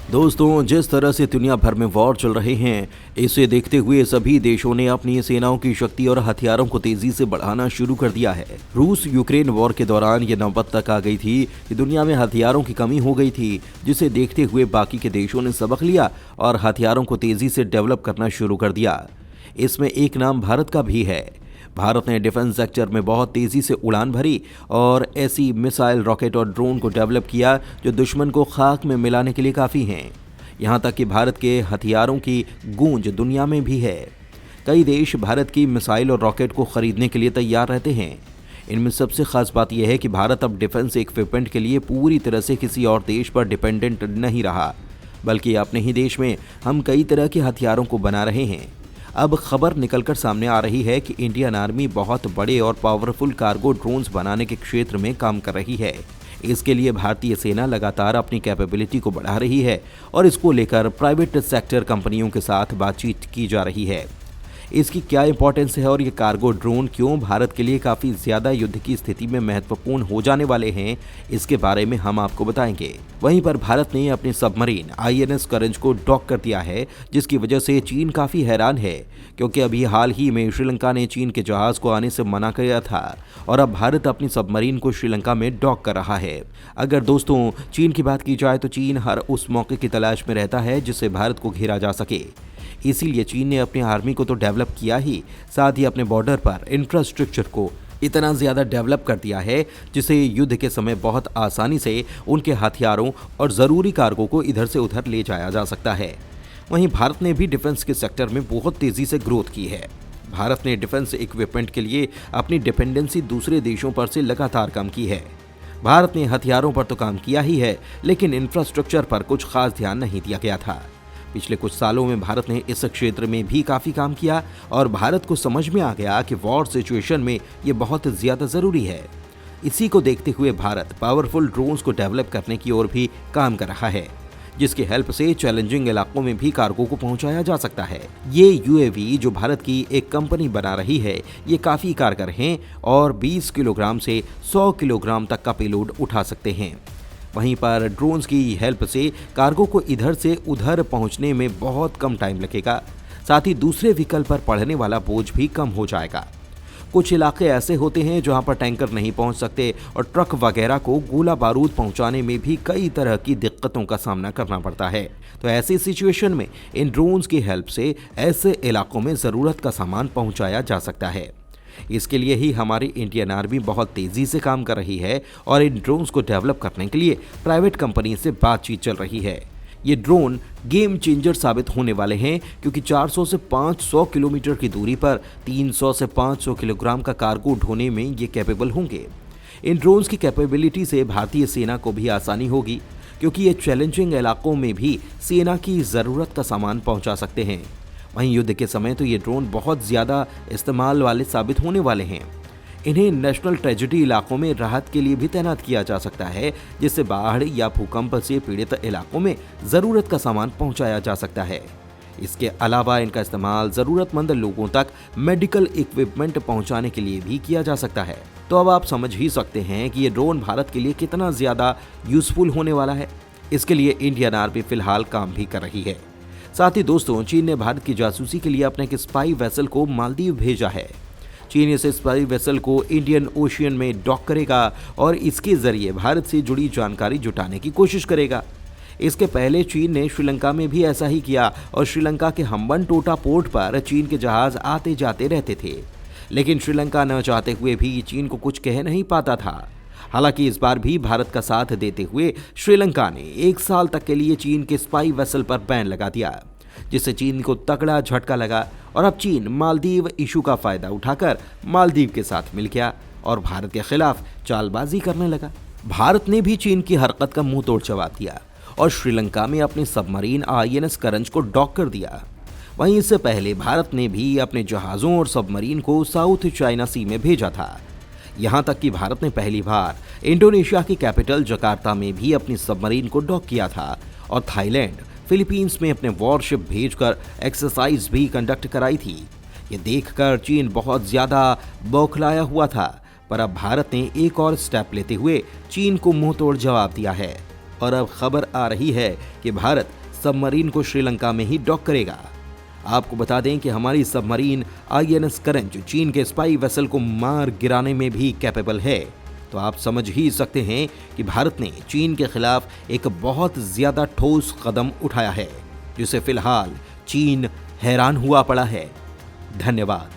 दोस्तों, जिस तरह से दुनिया भर में वॉर चल रहे हैं, इसे देखते हुए सभी देशों ने अपनी सेनाओं की शक्ति और हथियारों को तेजी से बढ़ाना शुरू कर दिया है। रूस यूक्रेन वॉर के दौरान ये नौबत तक आ गई थी कि दुनिया में हथियारों की कमी हो गई थी, जिसे देखते हुए बाकी के देशों ने सबक लिया और हथियारों को तेजी से डेवलप करना शुरू कर दिया। इसमें एक नाम भारत का भी है। भारत ने डिफेंस सेक्टर में बहुत तेजी से उड़ान भरी और ऐसी मिसाइल, रॉकेट और ड्रोन को डेवलप किया जो दुश्मन को खाक में मिलाने के लिए काफ़ी हैं। यहाँ तक कि भारत के हथियारों की गूंज दुनिया में भी है। कई देश भारत की मिसाइल और रॉकेट को खरीदने के लिए तैयार रहते हैं। इनमें सबसे खास बात यह है कि भारत अब डिफेंस इक्विपमेंट के लिए पूरी तरह से किसी और देश पर डिपेंडेंट नहीं रहा, बल्कि अपने ही देश में हम कई तरह के हथियारों को बना रहे हैं। अब खबर निकलकर सामने आ रही है कि इंडियन आर्मी बहुत बड़े और पावरफुल कार्गो ड्रोन्स बनाने के क्षेत्र में काम कर रही है। इसके लिए भारतीय सेना लगातार अपनी कैपेबिलिटी को बढ़ा रही है और इसको लेकर प्राइवेट सेक्टर कंपनियों के साथ बातचीत की जा रही है। इसकी क्या इंपॉर्टेंस है और ये कार्गो ड्रोन क्यों भारत के लिए काफ़ी ज़्यादा युद्ध की स्थिति में महत्वपूर्ण हो जाने वाले हैं, इसके बारे में हम आपको बताएंगे। वहीं पर भारत ने अपनी सबमरीन INS करंज को डॉक कर दिया है, जिसकी वजह से चीन काफ़ी हैरान है, क्योंकि अभी हाल ही में श्रीलंका ने चीन के जहाज़ को आने से मना किया था और अब भारत अपनी सबमरीन को श्रीलंका में डॉक कर रहा है। अगर दोस्तों चीन की बात की जाए तो चीन हर उस मौके की तलाश में रहता है जिससे भारत को घेरा जा सके। इसीलिए चीन ने अपनी आर्मी को तो डेवलप किया ही, साथ ही अपने बॉर्डर पर इंफ्रास्ट्रक्चर को इतना ज़्यादा डेवलप कर दिया है जिसे युद्ध के समय बहुत आसानी से उनके हथियारों और ज़रूरी कार्गो को इधर से उधर ले जाया जा सकता है। वहीं भारत ने भी डिफेंस के सेक्टर में बहुत तेज़ी से ग्रोथ की है। भारत ने डिफेंस इक्विपमेंट के लिए अपनी डिपेंडेंसी दूसरे देशों पर से लगातार कम की है। भारत ने हथियारों पर तो काम किया ही है, लेकिन इंफ्रास्ट्रक्चर पर कुछ खास ध्यान नहीं दिया गया था। पिछले कुछ सालों में भारत ने इस क्षेत्र में भी काफ़ी काम किया और भारत को समझ में आ गया कि वॉर सिचुएशन में ये बहुत ज़्यादा ज़रूरी है। इसी को देखते हुए भारत पावरफुल ड्रोन्स को डेवलप करने की ओर भी काम कर रहा है, जिसकी हेल्प से चैलेंजिंग इलाकों में भी कार्गो को पहुंचाया जा सकता है। ये UAV जो भारत की एक कंपनी बना रही है, ये काफ़ी कारगर हैं और 20 किलोग्राम से 100 किलोग्राम तक का पेलोड उठा सकते हैं। वहीं पर ड्रोन्स की हेल्प से कार्गो को इधर से उधर पहुंचने में बहुत कम टाइम लगेगा, साथ ही दूसरे व्हीकल पर पड़ने वाला बोझ भी कम हो जाएगा। कुछ इलाके ऐसे होते हैं जहां पर टैंकर नहीं पहुंच सकते और ट्रक वगैरह को गोला बारूद पहुंचाने में भी कई तरह की दिक्कतों का सामना करना पड़ता है। तो ऐसी सिचुएशन में इन ड्रोन्स की हेल्प से ऐसे इलाकों में ज़रूरत का सामान पहुंचाया जा सकता है। इसके लिए ही हमारी इंडियन आर्मी बहुत तेज़ी से काम कर रही है और इन ड्रोन्स को डेवलप करने के लिए प्राइवेट कंपनी से बातचीत चल रही है। ये ड्रोन गेम चेंजर साबित होने वाले हैं, क्योंकि 400 से 500 किलोमीटर की दूरी पर 300 से 500 किलोग्राम का कार्गो ढोने में ये कैपेबल होंगे। इन ड्रोन्स की कैपेबिलिटी से भारतीय सेना को भी आसानी होगी, क्योंकि ये चैलेंजिंग इलाकों में भी सेना की ज़रूरत का सामान पहुंचा सकते हैं। वहीं युद्ध के समय तो ये ड्रोन बहुत ज़्यादा इस्तेमाल वाले साबित होने वाले हैं। इन्हें नेशनल ट्रेजेडी इलाकों में राहत के लिए भी तैनात किया जा सकता है, जिससे बाढ़ या भूकंप से पीड़ित इलाकों में ज़रूरत का सामान पहुंचाया जा सकता है। इसके अलावा इनका इस्तेमाल ज़रूरतमंद लोगों तक मेडिकल इक्विपमेंट पहुंचाने के लिए भी किया जा सकता है। तो अब आप समझ ही सकते हैं कि ये ड्रोन भारत के लिए कितना ज़्यादा यूज़फुल होने वाला है। इसके लिए इंडियन आर्मी फिलहाल काम भी कर रही है। साथ ही दोस्तों, चीन ने भारत की जासूसी के लिए अपने एक स्पाई वेसल को मालदीव भेजा है। चीन इस स्पाई वेसल को इंडियन ओशियन में डॉक करेगा और इसके जरिए भारत से जुड़ी जानकारी जुटाने की कोशिश करेगा। इसके पहले चीन ने श्रीलंका में भी ऐसा ही किया और श्रीलंका के हम्बनटोटा पोर्ट पर चीन के जहाज आते जाते रहते थे, लेकिन श्रीलंका न चाहते हुए भी चीन को कुछ कह नहीं पाता था। हालांकि इस बार भी भारत का साथ देते हुए श्रीलंका ने 1 साल तक के लिए चीन के स्पाई वेसल पर बैन लगा दिया, जिससे चीन को तगड़ा झटका लगा और अब चीन मालदीव इशू का फायदा उठाकर मालदीव के साथ मिल गया और भारत के खिलाफ चालबाजी करने लगा। भारत ने भी चीन की हरकत का मुंह तोड़ जवाब दिया और श्रीलंका में अपने सबमरीन INS करंज को डॉक कर दिया। वहीं इससे पहले भारत ने भी अपने जहाज़ों और सबमरीन को साउथ चाइना सी में भेजा था। यहाँ तक कि भारत ने पहली बार इंडोनेशिया की कैपिटल जकार्ता में भी अपनी सबमरीन को डॉक किया था और थाईलैंड, फिलीपींस में अपने वॉरशिप भेजकर एक्सरसाइज भी कंडक्ट कराई थी। ये देखकर चीन बहुत ज़्यादा बौखलाया हुआ था, पर अब भारत ने एक और स्टेप लेते हुए चीन को मुंह तोड़ जवाब दिया है। और अब खबर आ रही है कि भारत सबमरीन को श्रीलंका में ही डॉक करेगा। आपको बता दें कि हमारी सबमरीन INS करंज चीन के स्पाई वेसल को मार गिराने में भी कैपेबल है। तो आप समझ ही सकते हैं कि भारत ने चीन के खिलाफ एक बहुत ज्यादा ठोस कदम उठाया है, जिसे फिलहाल चीन हैरान हुआ पड़ा है। धन्यवाद।